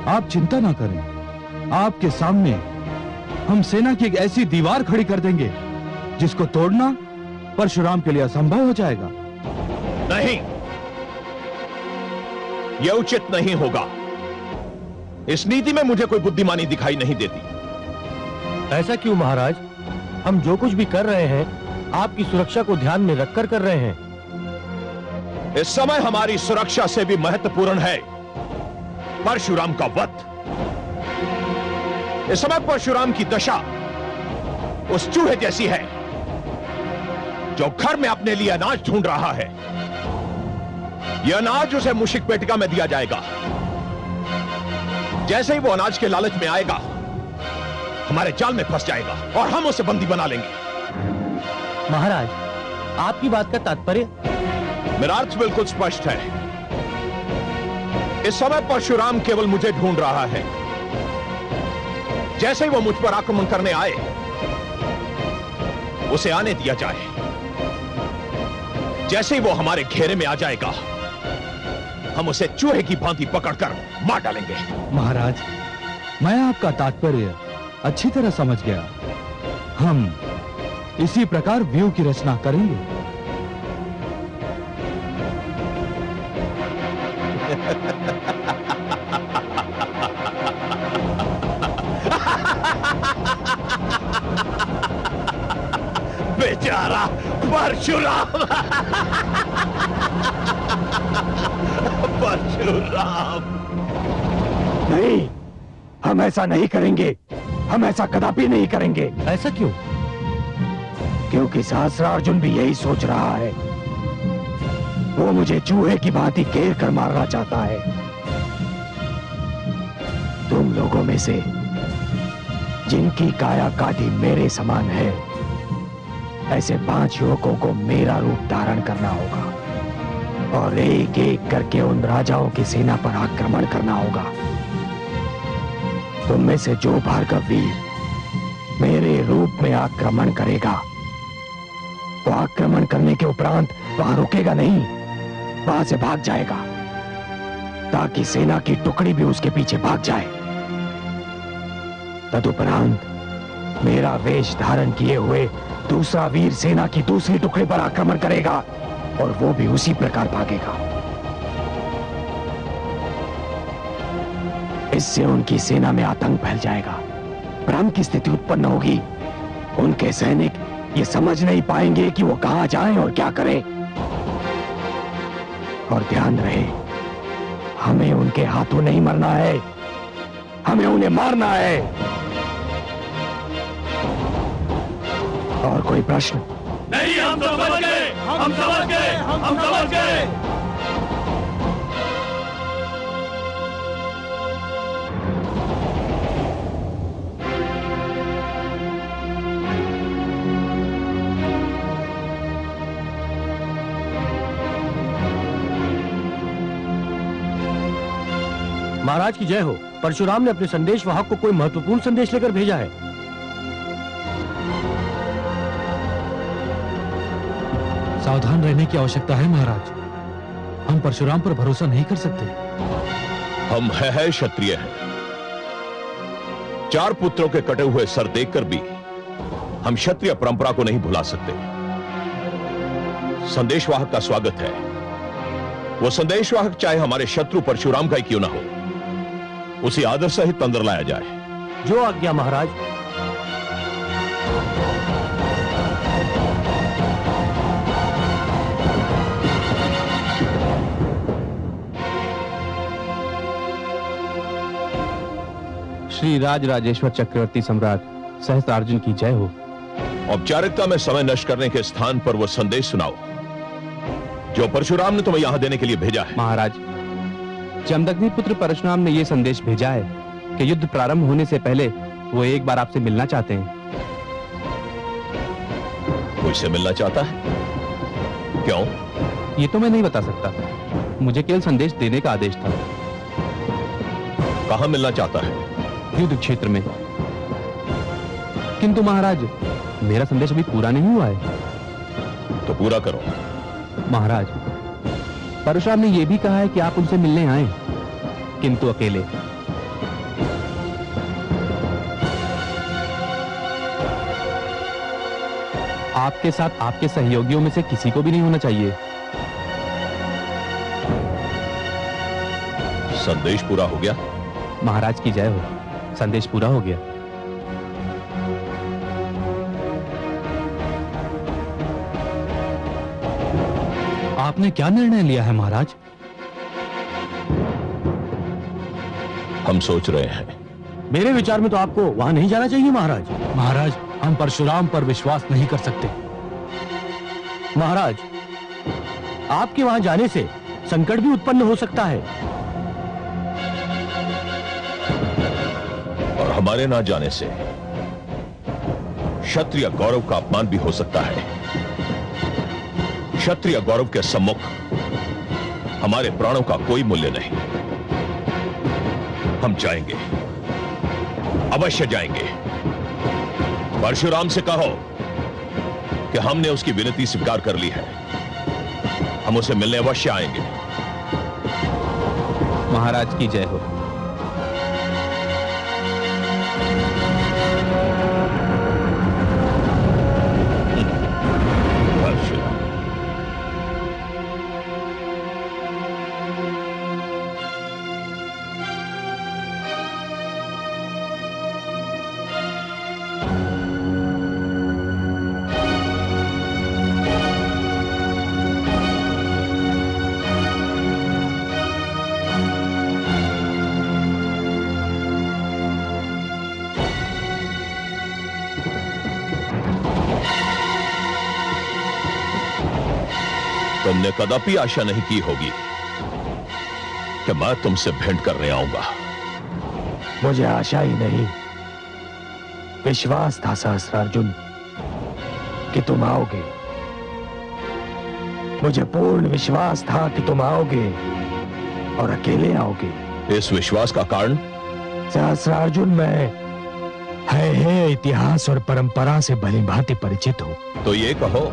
आप चिंता ना करें, आपके सामने हम सेना की एक ऐसी दीवार खड़ी कर देंगे जिसको तोड़ना परशुराम के लिए असंभव हो जाएगा। नहीं, यह उचित नहीं होगा। इस नीति में मुझे कोई बुद्धिमानी दिखाई नहीं देती। ऐसा क्यों महाराज? हम जो कुछ भी कर रहे हैं आपकी सुरक्षा को ध्यान में रखकर कर रहे हैं। इस समय हमारी सुरक्षा से भी महत्वपूर्ण है परशुराम का वध। इस समय परशुराम की दशा उस चूहे जैसी है जो घर में अपने लिए अनाज ढूंढ रहा है। यह अनाज उसे मूषिक पेटिका में दिया जाएगा। जैसे ही वो अनाज के लालच में आएगा, हमारे जाल में फंस जाएगा और हम उसे बंदी बना लेंगे। महाराज, आपकी बात का तात्पर्य? मेरा अर्थ बिल्कुल स्पष्ट है। इस समय परशुराम केवल मुझे ढूंढ रहा है। जैसे ही वो मुझ पर आक्रमण करने आए, उसे आने दिया जाए। जैसे ही वो हमारे घेरे में आ जाएगा, हम उसे चूहे की भांति पकड़कर मार डालेंगे। महाराज, मैं आपका तात्पर्य अच्छी तरह समझ गया। हम इसी प्रकार व्यूह की रचना करेंगे। बेचारा परशुराम। परशुराम। नहीं, हम ऐसा नहीं करेंगे। हम ऐसा कदापि नहीं करेंगे। ऐसा क्यों? क्योंकि सहस्त्रार्जुन भी यही सोच रहा है। वो मुझे चूहे की भांति घेर कर मारना चाहता है। तुम लोगों में से जिनकी काया काटी मेरे समान है, ऐसे 5 युवकों को मेरा रूप धारण करना होगा और एक एक करके उन राजाओं की सेना पर आक्रमण करना होगा। तुम में से जो भार्गव वीर मेरे रूप में आक्रमण करेगा, वो आक्रमण करने के उपरांत वहां रुकेगा नहीं, वहां से भाग जाएगा ताकि सेना की टुकड़ी भी उसके पीछे भाग जाए। तदुपरांत मेरा वेश धारण किए हुए दूसरा वीर सेना की दूसरी टुकड़ी पर आक्रमण करेगा और वो भी उसी प्रकार भागेगा। इससे उनकी सेना में आतंक फैल जाएगा, भ्रम की स्थिति उत्पन्न होगी। उनके सैनिक ये समझ नहीं पाएंगे कि वो कहां जाएं और क्या करें। और ध्यान रहे, हमें उनके हाथों नहीं मरना है, हमें उन्हें मारना है। और कोई प्रश्न? नहीं, हम समझ गए, हम समझ गए, हम समझ गए। महाराज की जय हो। परशुराम ने अपने संदेश वाहक को कोई महत्वपूर्ण संदेश लेकर भेजा है। सावधान रहने की आवश्यकता है महाराज। हम परशुराम पर भरोसा नहीं कर सकते। हम है क्षत्रिय हैं। 4 पुत्रों के कटे हुए सर देखकर भी हम क्षत्रिय परंपरा को नहीं भुला सकते। संदेशवाहक का स्वागत है। वो संदेशवाहक चाहे हमारे शत्रु परशुराम का ही क्यों ना हो, उसे आदर सहित अंदर लाया जाए। जो आज्ञा महाराज। श्री राज राजेश्वर चक्रवर्ती सम्राट सहस्त्रार्जुन की जय हो। औपचारिकता में समय नष्ट करने के स्थान पर वो संदेश सुनाओ जो परशुराम ने तुम्हें यहां देने के लिए भेजा है। महाराज, जमदग्नि पुत्र परशुराम ने यह संदेश भेजा है कि युद्ध प्रारंभ होने से पहले वो एक बार आपसे मिलना चाहते हैं। मुझसे मिलना चाहता है? क्यों? ये तो मैं नहीं बता सकता, मुझे केवल संदेश देने का आदेश था। कहां मिलना चाहता है? युद्ध क्षेत्र में। किंतु महाराज, मेरा संदेश अभी पूरा नहीं हुआ है। तो पूरा करो। महाराज, परशुराम ने यह भी कहा है कि आप उनसे मिलने आए, किंतु अकेले। आपके साथ आपके सहयोगियों में से किसी को भी नहीं होना चाहिए। संदेश पूरा हो गया? महाराज की जय हो, संदेश पूरा हो गया। आपने क्या निर्णय लिया है महाराज? हम सोच रहे हैं। मेरे विचार में तो आपको वहां नहीं जाना चाहिए महाराज। महाराज, हम परशुराम पर विश्वास नहीं कर सकते। महाराज, आपके वहां जाने से संकट भी उत्पन्न हो सकता है। और हमारे ना जाने से क्षत्रिय गौरव का अपमान भी हो सकता है। क्षत्रिय गौरव के सम्मुख हमारे प्राणों का कोई मूल्य नहीं। हम जाएंगे, अवश्य जाएंगे। परशुराम से कहो कि हमने उसकी विनती स्वीकार कर ली है। हम उसे मिलने अवश्य आएंगे। महाराज की जय हो। तुमने कदापि आशा नहीं की होगी कि मैं तुमसे भेंट करने आऊंगा। मुझे आशा ही नहीं, विश्वास था सहस्रार्जुन कि तुम आओगे। मुझे पूर्ण विश्वास था कि तुम आओगे और अकेले आओगे। इस विश्वास का कारण? सहस्रार्जुन, मैं है इतिहास और परंपरा से भलीभांति परिचित हूं। तो ये कहो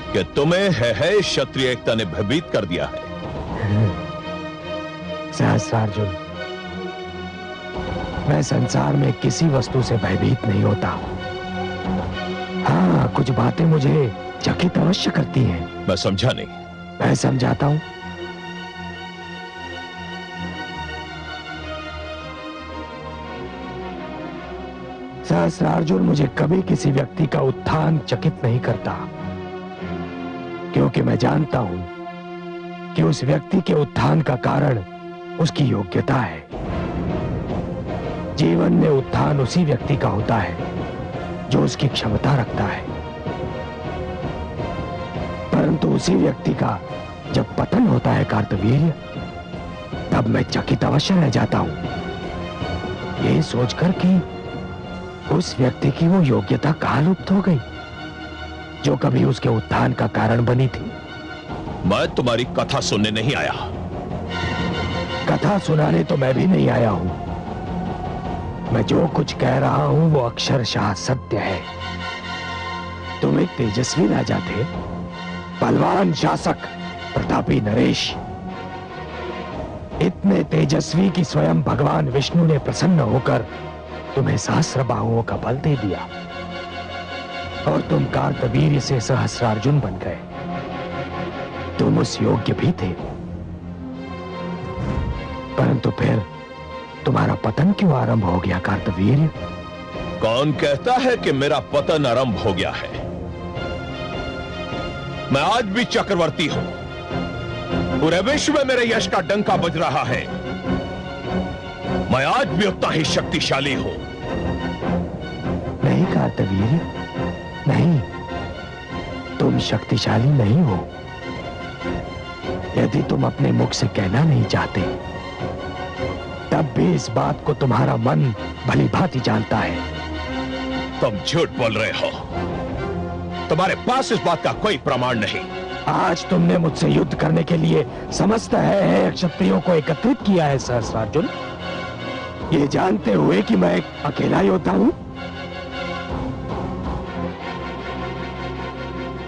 कि तुम्हें है क्षत्रिय एकता ने भयभीत कर दिया है। सहस्रार्जुन, मैं संसार में किसी वस्तु से भयभीत नहीं होता। हाँ, कुछ बातें मुझे चकित अवश्य करती हैं। मैं समझा नहीं। मैं समझाता हूं। सहस्रार्जुन, मुझे कभी किसी व्यक्ति का उत्थान चकित नहीं करता, क्योंकि मैं जानता हूं कि उस व्यक्ति के उत्थान का कारण उसकी योग्यता है। जीवन में उत्थान उसी व्यक्ति का होता है जो उसकी क्षमता रखता है, परंतु उसी व्यक्ति का जब पतन होता है कार्तवीर्य, तब मैं चकित अवश्य रह जाता हूं, ये सोचकर कि उस व्यक्ति की वो योग्यता कहां लुप्त हो गई जो कभी उसके उत्थान का कारण बनी थी। मैं तुम्हारी कथा सुनने नहीं आया। कथा सुनाने तो मैं भी नहीं आया हूं। मैं जो कुछ कह रहा हूं वो अक्षरशः सत्य है। तुम एक तेजस्वी राजा थे, बलवान शासक, प्रतापी नरेश। इतने तेजस्वी कि स्वयं भगवान विष्णु ने प्रसन्न होकर तुम्हें सहस्र बाहुओं का बल दे दिया और तुम कार्तवीर्य से सहस्रार्जुन बन गए। तुम उस योग्य भी थे, परंतु फिर तुम्हारा पतन क्यों आरंभ हो गया कार्तवीर्य? कौन कहता है कि मेरा पतन आरंभ हो गया है? मैं आज भी चक्रवर्ती हूं। पूरे विश्व में मेरे यश का डंका बज रहा है। मैं आज भी उतना ही शक्तिशाली हूं। नहीं कार्तवीर्य, नहीं, तुम शक्तिशाली नहीं हो। यदि तुम अपने मुख से कहना नहीं चाहते, तब भी इस बात को तुम्हारा मन भलीभांति जानता है। तुम झूठ बोल रहे हो। तुम्हारे पास इस बात का कोई प्रमाण नहीं। आज तुमने मुझसे युद्ध करने के लिए समस्त है क्षत्रियों को एकत्रित किया है सहस्रार्जुन, ये जानते हुए कि मैं एक अकेला योद्धा हूं।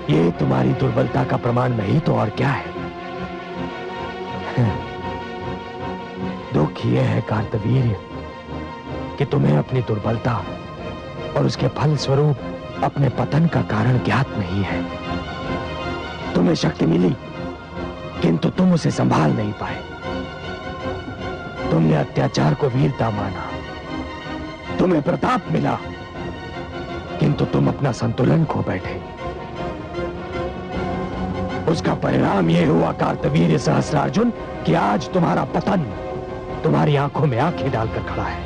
ये तुम्हारी दुर्बलता का प्रमाण नहीं तो और क्या है। दुख ये है कार्तवीर्य कि तुम्हें अपनी दुर्बलता और उसके फल स्वरूप अपने पतन का कारण ज्ञात नहीं है। तुम्हें शक्ति मिली, किंतु तुम उसे संभाल नहीं पाए। तुमने अत्याचार को वीरता माना, तुम्हें प्रताप मिला, किंतु तुम अपना संतुलन खो बैठे। उसका परिणाम यह हुआ कार्तवीर्य सहस्रार्जुन कि आज तुम्हारा पतन तुम्हारी आंखों में आंखें डालकर खड़ा है।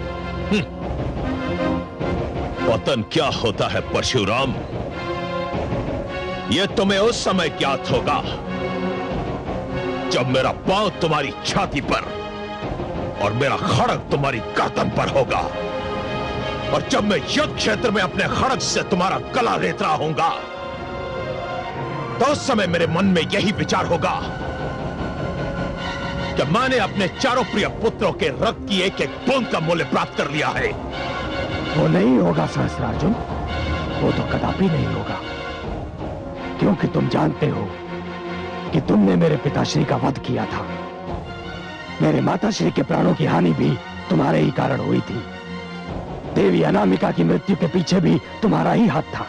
पतन क्या होता है परशुराम, यह तुम्हें उस समय ज्ञात होगा जब मेरा पांव तुम्हारी छाती पर और मेरा खड़ग तुम्हारी गर्दन पर होगा, और जब मैं युद्ध क्षेत्र में अपने खड़ग से तुम्हारा गला रेत रहा हूंगा, तो उस समय मेरे मन में यही विचार होगा कि मैंने अपने चारों प्रिय पुत्रों के रक्त की एक एक बूंद का मूल्य प्राप्त कर लिया है। वो नहीं होगा सहस्रार्जुन, वो तो कदापि नहीं होगा, क्योंकि तुम जानते हो कि तुमने मेरे पिताश्री का वध किया था। मेरे माताश्री के प्राणों की हानि भी तुम्हारे ही कारण हुई थी। देवी अनामिका की मृत्यु के पीछे भी तुम्हारा ही हाथ था।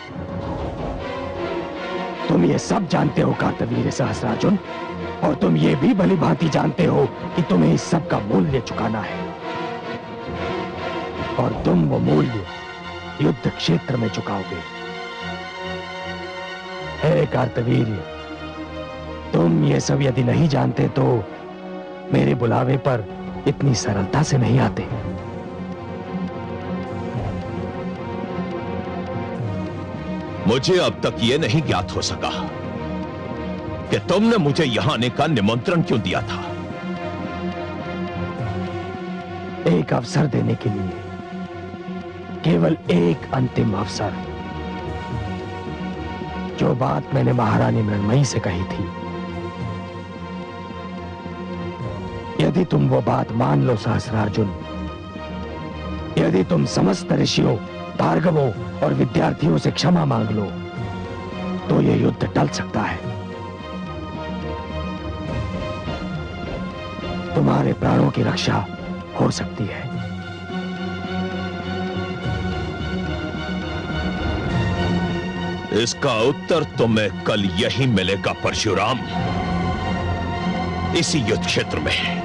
तुम ये सब जानते हो कार्तवीर्य सहस्रार्जुन, और तुम ये भी भली भांति जानते हो कि तुम्हें इस सब का मूल्य चुकाना है, और तुम वो मूल्य युद्ध क्षेत्र में चुकाओगे। हे कार्तवीर्य, तुम ये सब यदि नहीं जानते तो मेरे बुलावे पर इतनी सरलता से नहीं आते। मुझे अब तक यह नहीं ज्ञात हो सका कि तुमने मुझे यहां आने का निमंत्रण क्यों दिया था। एक अवसर देने के लिए, केवल एक अंतिम अवसर। जो बात मैंने महारानी मृण्मयी से कही थी, यदि तुम वो बात मान लो सहस्रार्जुन, यदि तुम समस्त ऋषियों, भार्गवों और विद्यार्थियों से क्षमा मांग लो, तो यह युद्ध टल सकता है। तुम्हारे प्राणों की रक्षा हो सकती है। इसका उत्तर तुम्हें कल यही मिलेगा परशुराम, इसी युद्ध क्षेत्र में।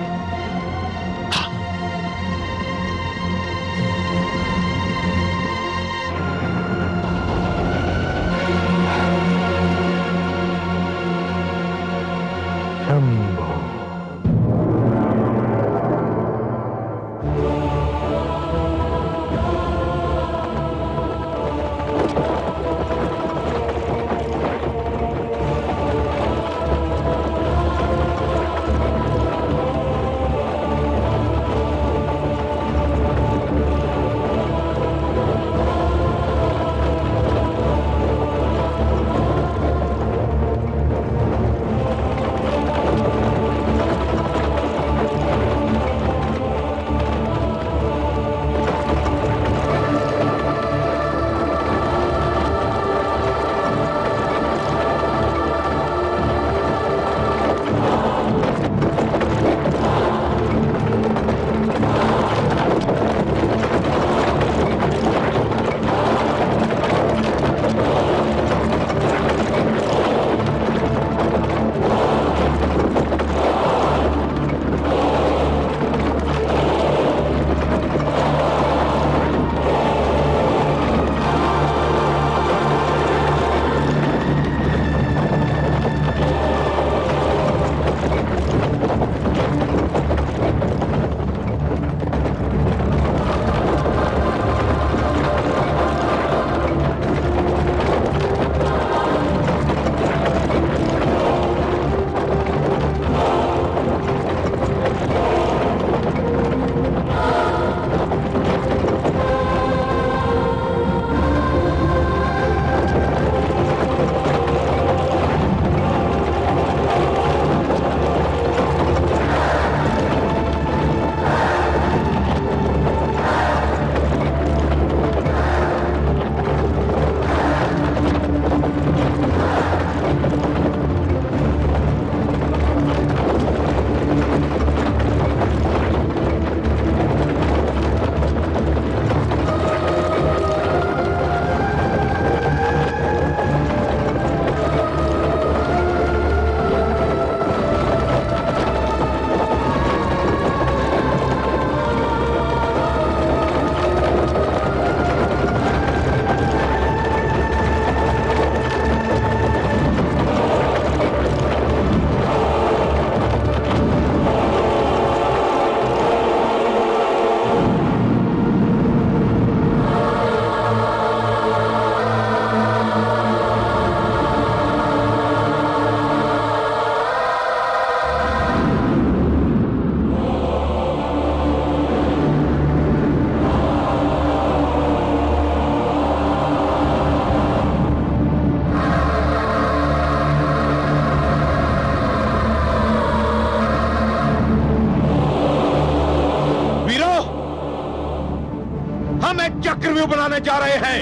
एक चक्रव्यूह बनाने जा रहे हैं।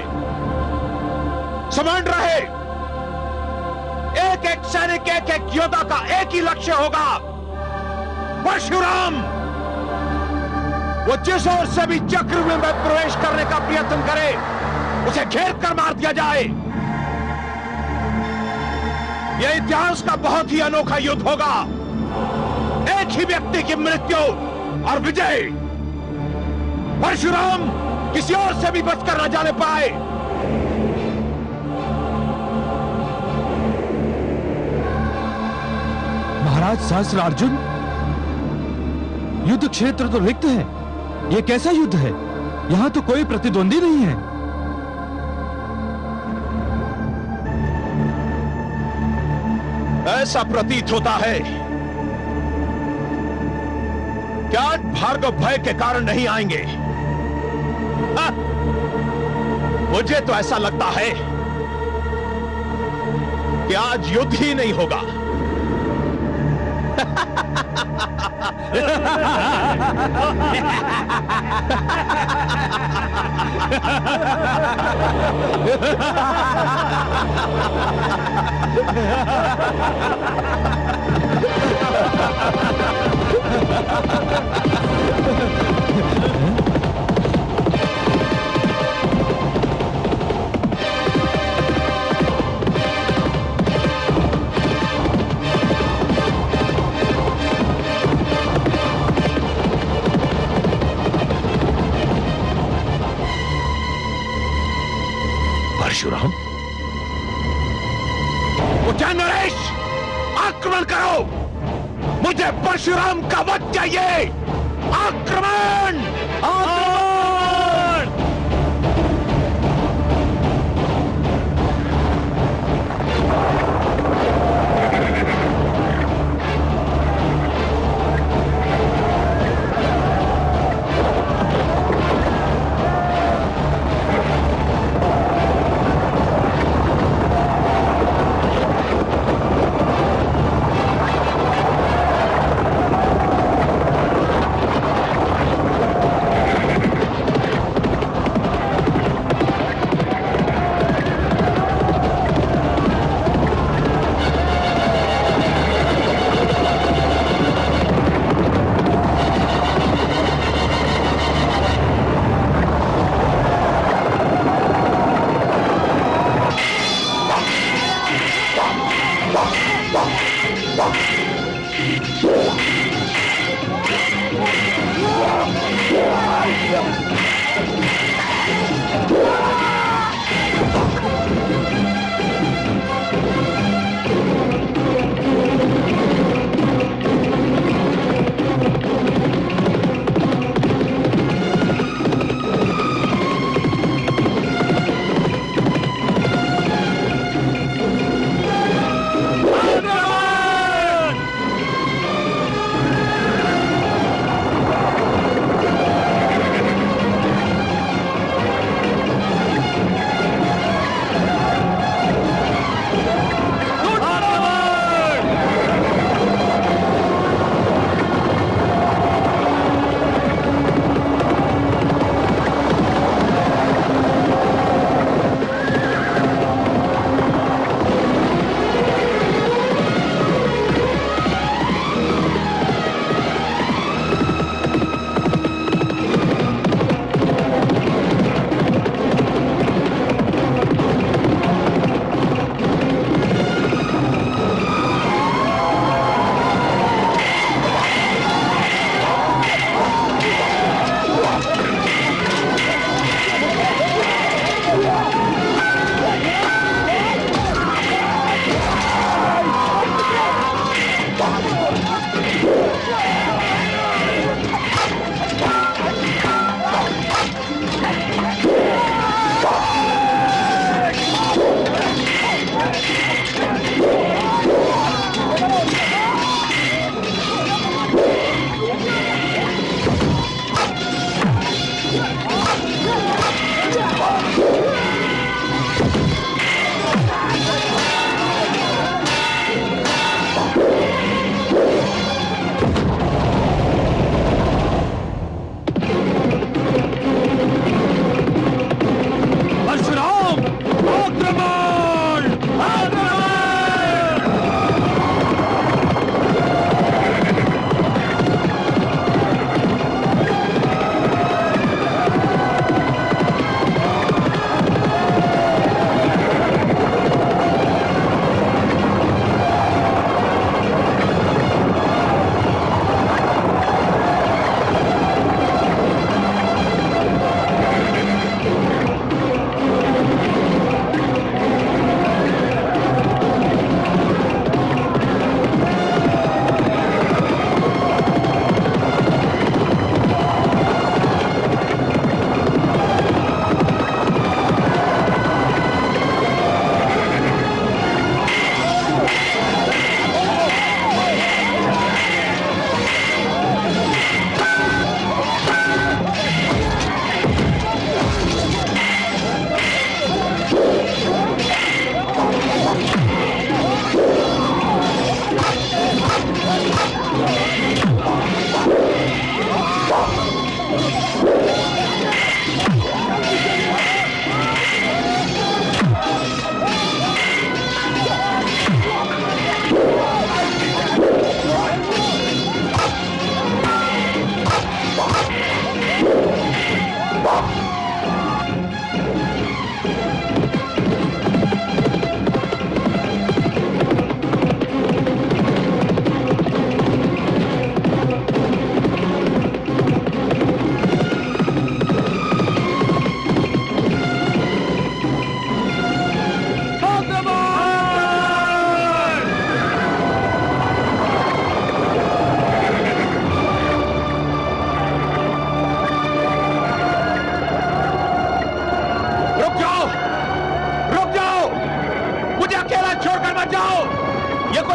समझ रहे, एक एक सैनिक, एक एक योद्धा का एक ही लक्ष्य होगा, परशुराम। वो जिस ओर से भी चक्रव्यूह में प्रवेश करने का प्रयत्न करे, उसे घेर कर मार दिया जाए। यह इतिहास का बहुत ही अनोखा युद्ध होगा। एक ही व्यक्ति की मृत्यु और विजय। परशुराम किसी और से भी बचकर न जाने पाए। महाराज सहस्त्रार्जुन, युद्ध क्षेत्र तो रिक्त है। यह कैसा युद्ध है? यहां तो कोई प्रतिद्वंदी नहीं है। ऐसा प्रतीत होता है कि आज भार्गव भय के कारण नहीं आएंगे। हाँ, मुझे तो ऐसा लगता है कि आज युद्ध ही नहीं होगा। परशुराम, उज्जैन नरेश, आक्रमण करो। मुझे परशुराम का वध चाहिए। आक्रमण! आक्रमण!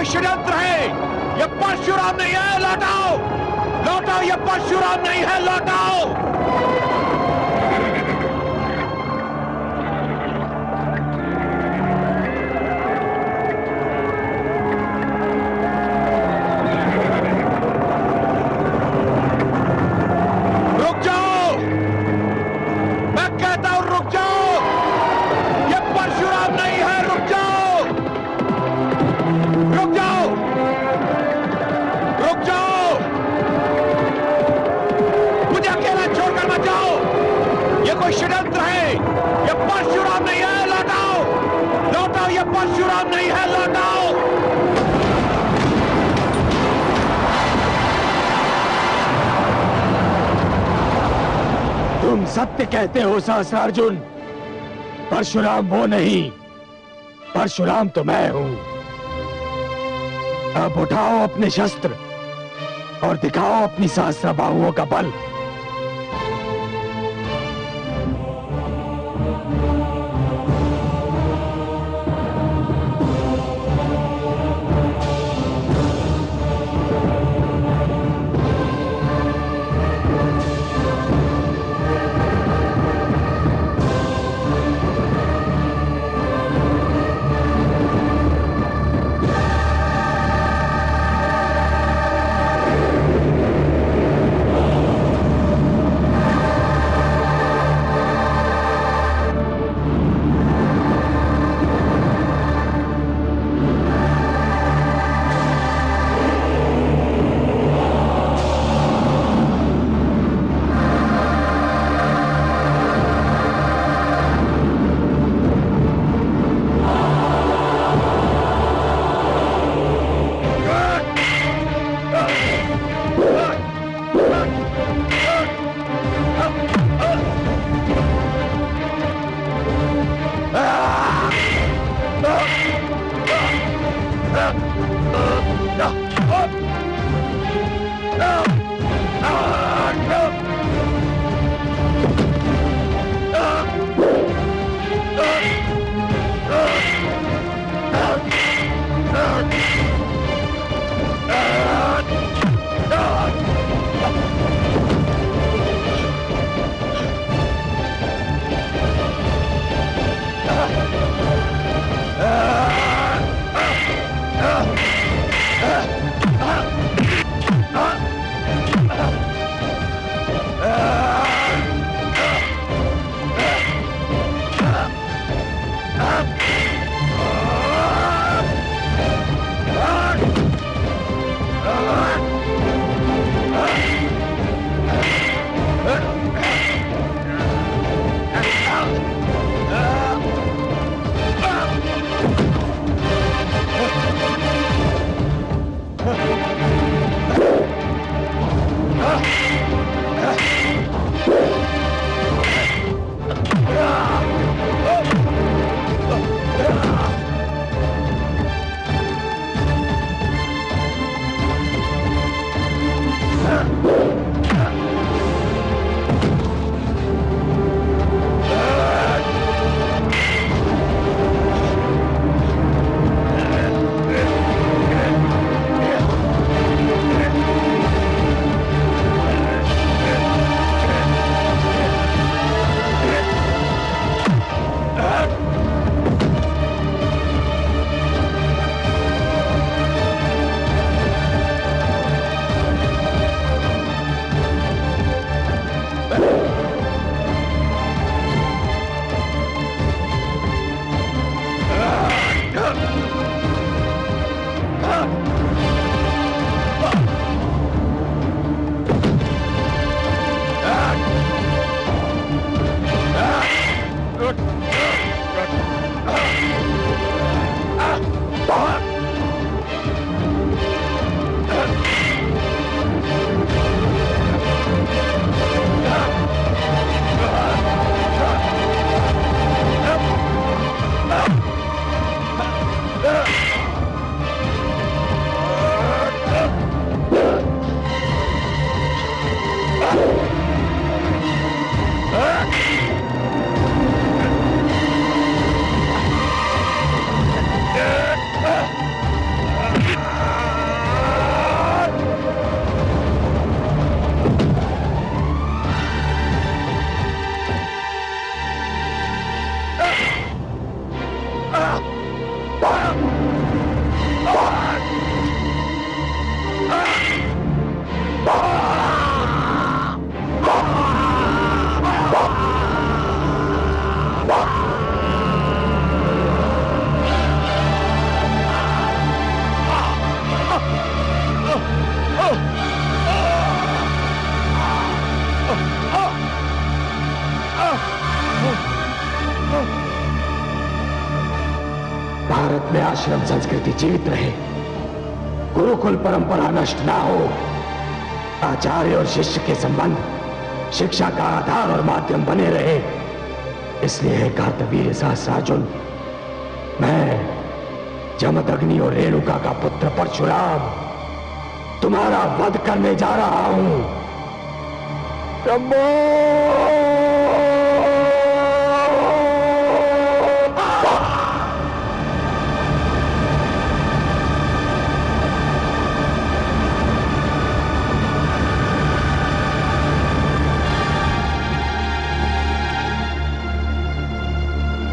कोई षड्यंत्र है। ये परशुराम नहीं है, लौटाओ लौटाओ, ये परशुराम नहीं है, लौटाओ। षड्यंत्र है, ये परशुराम नहीं है, लौटाओ लौटाओ, ये परशुराम नहीं है, लौटाओ। तुम सत्य कहते हो सहस्त्रार्जुन, परशुराम वो नहीं, परशुराम तो मैं हूं। अब उठाओ अपने शस्त्र और दिखाओ अपनी सहस्त्र बाहुओं का बल। भारत में आश्रम संस्कृति जीवित रहे, गुरुकुल परंपरा नष्ट ना हो, आचार्य और शिष्य के संबंध शिक्षा का आधार और माध्यम बने रहे, इसलिए कार्तवीर्य सहस्रार्जुन, मैं जमदग्नि और रेणुका का पुत्र परशुराम तुम्हारा वध करने जा रहा हूं। शंभो!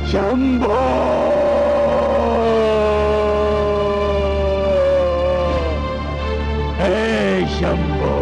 शंभो! हे शंभो!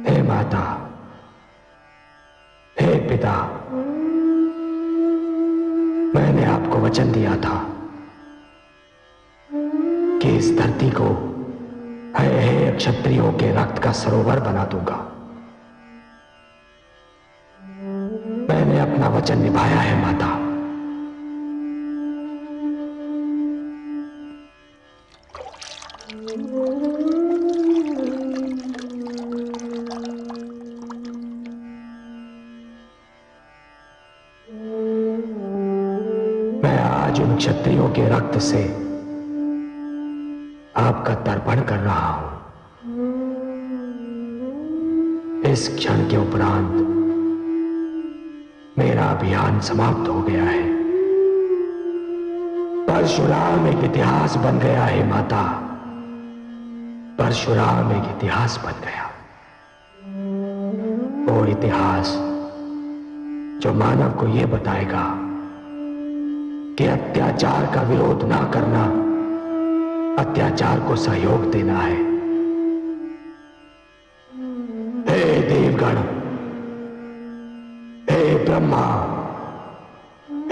हे माता, हे पिता, मैंने आपको वचन दिया था कि इस धरती को हे क्षत्रियों के रक्त का सरोवर बना दूंगा। मैंने अपना वचन निभाया है माता। मैं आज उन क्षत्रियों के रक्त से आपका तर्पण कर रहा हूं। इस क्षण के उपरांत मेरा अभियान समाप्त हो गया है। परशुराम एक इतिहास बन गया है माता, परशुराम एक इतिहास बन गया। वो इतिहास जो मानव को यह बताएगा कि अत्याचार का विरोध ना करना अत्याचार को सहयोग देना है। हे देवगण, हे ब्रह्मा,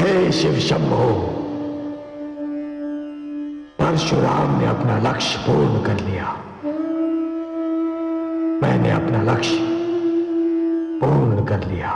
हे शिव शंभो, परशुराम ने अपना लक्ष्य पूर्ण कर लिया। मैंने अपना लक्ष्य पूर्ण कर लिया।